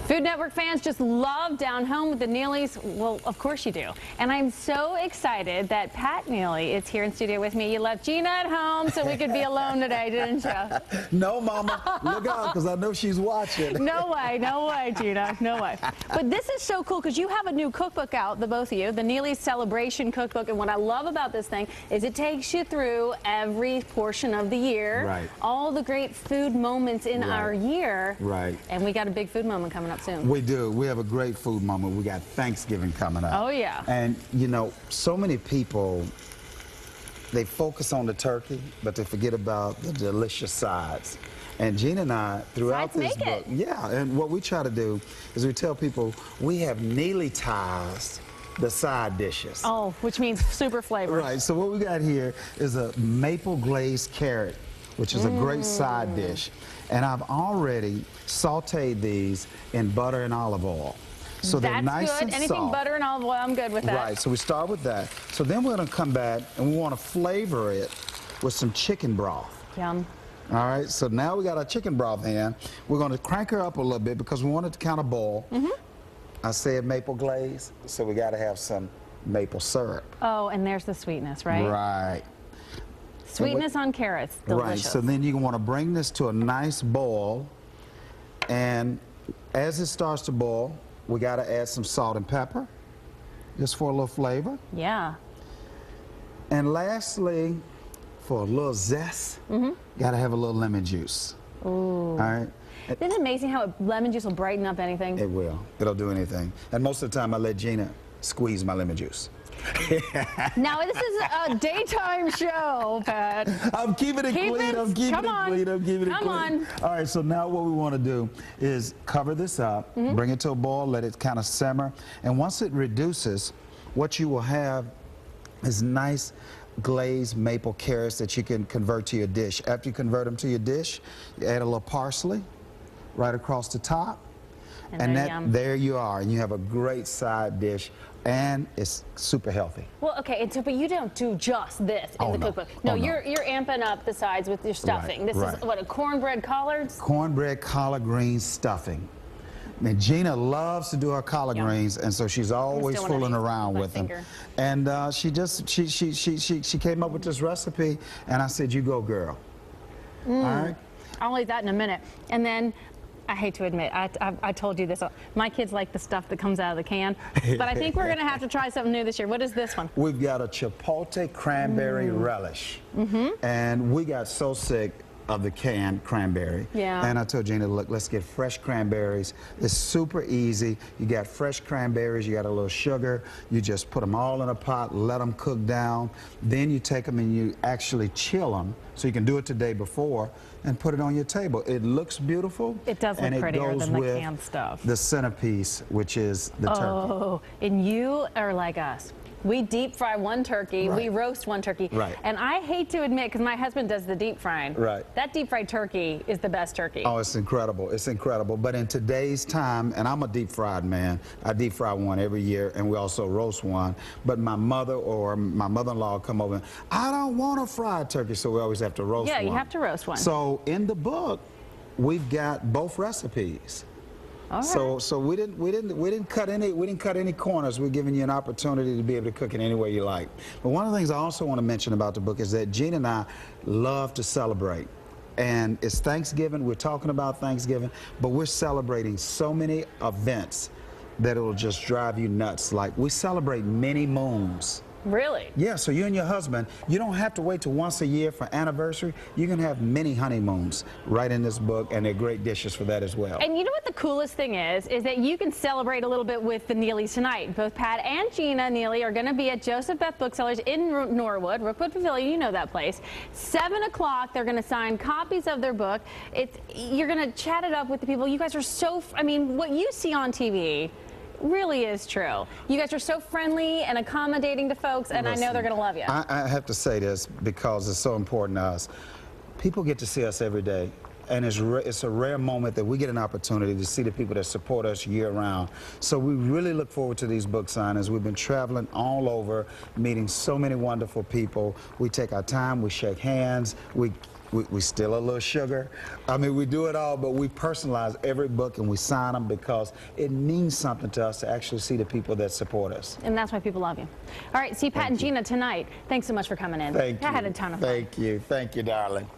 Food Network fans just love Down Home with the Neelys. Well, of course you do. And I'm so excited that Pat Neely is here in studio with me. You left Gina at home so we could be alone today, didn't you? No, Mama. Look out, because I know she's watching. No way, Gina. No way. But this is so cool because you have a new cookbook out, the both of you, the Neely Celebration Cookbook. And what I love about this thing is it takes you through every portion of the year. Right. All the great food moments in our year. Right. And we got a big food moment coming up soon. We do. We have a great food moment. We got Thanksgiving coming up. Oh, yeah. And, you know, so many people, they focus on the turkey, but they forget about the delicious sides. And Gina and I, throughout Sides this make book, it. yeah, and what we try to do is we tell people we have Neely-tized the side dishes. Oh, which means super flavor. Right, so what we got here is a maple glazed carrot, which is a great side dish. And I've already sauteed these in butter and olive oil. So they're nice good. and Anything soft. butter and olive oil, I'm good with that. Right, so we start with that. So then we're gonna come back and we wanna flavor it with some chicken broth. Yum. All right, so now we got our chicken broth in. We're gonna crank her up a little bit because we want it to kind of boil. I said maple glaze, so we gotta have some maple syrup. Oh, and there's the sweetness, right? Right. Sweetness on carrots, delicious. Right, so then you want to bring this to a nice boil, and as it starts to boil, we got to add some salt and pepper, just for a little flavor. Yeah. And lastly, for a little zest, got to have a little lemon juice. Ooh. All right? Isn't it amazing how lemon juice will brighten up anything? It will. It'll do anything. And most of the time, I let Gina squeeze my lemon juice. Now, this is a daytime show, Pat. I'm keeping it clean. I'm keeping it clean. I'm keeping it clean. Come on. All right, so now what we want to do is cover this up, bring it to a boil, let it kind of simmer. And once it reduces, what you will have is nice glazed maple carrots that you can convert to your dish. After you convert them to your dish, you add a little parsley right across the top. And there you are, and you have a great side dish, and it's super healthy. Well, okay, and so, but you don't do just this in the cookbook. No, you're amping up the sides with your stuffing. This is what, a cornbread collards? Cornbread collard greens stuffing. And Gina loves to do her collard greens, and so she's always fooling around with them. And she came up with this recipe, and I said, "You go, girl." All right. I'll eat that in a minute, and then. I hate to admit, I told you this. My kids like the stuff that comes out of the can, but I think we're going to have to try something new this year. What is this one? We've got a chipotle cranberry relish, and we got so sick of the canned cranberry. Yeah. And I told Gina, look, let's get fresh cranberries. It's super easy. You got fresh cranberries, you got a little sugar, you just put them all in a pot, let them cook down. Then you take them and you actually chill them, so you can do it the day before and put it on your table. It looks beautiful. It does look prettier than the canned stuff. The centerpiece, which is the turkey. Oh, and you are like us. We deep fry one turkey, we roast one turkey. Right. And I hate to admit, because my husband does the deep frying. Right. That deep fried turkey is the best turkey. Oh, it's incredible. It's incredible. But in today's time, and I'm a deep fried man, I deep fry one every year, and we also roast one. But my mother or my mother-in-law come over and, I don't want a fried turkey, so we always have to roast one. Yeah, you have to roast one. So in the book, we've got both recipes. All right. So we didn't cut any corners. We're giving you an opportunity to be able to cook it any way you like. But one of the things I also want to mention about the book is that Gina and I love to celebrate. And it's Thanksgiving. We're talking about Thanksgiving, but we're celebrating so many events that it'll just drive you nuts. Like, we celebrate many moons. Really? Yeah, so you and your husband, you don't have to wait till once a year for anniversary. You can have many honeymoons right in this book, and they're great dishes for that as well. And you know what the coolest thing is that you can celebrate a little bit with the Neelys tonight. Both Pat and Gina Neely are going to be at Joseph Beth Booksellers in Norwood, Rookwood Pavilion, you know that place. 7 o'clock, they're going to sign copies of their book. You're going to chat it up with the people. You guys are so, I mean, what you see on TV really is true. You guys are so friendly and accommodating to folks, and listen, I know they're going to love you. I have to say this because it's so important to us. People get to see us every day, and it's a rare moment that we get an opportunity to see the people that support us year-round. So we really look forward to these book signings. We've been traveling all over, meeting so many wonderful people. We take our time, we shake hands, we we still a little sugar. I mean, we do it all, but we personalize every book and we sign them because it means something to us to actually see the people that support us. And that's why people love you. All right, see Pat and Gina tonight. Thanks so much for coming in. Thank you. I had a ton of fun. Thank you. Thank you, darling.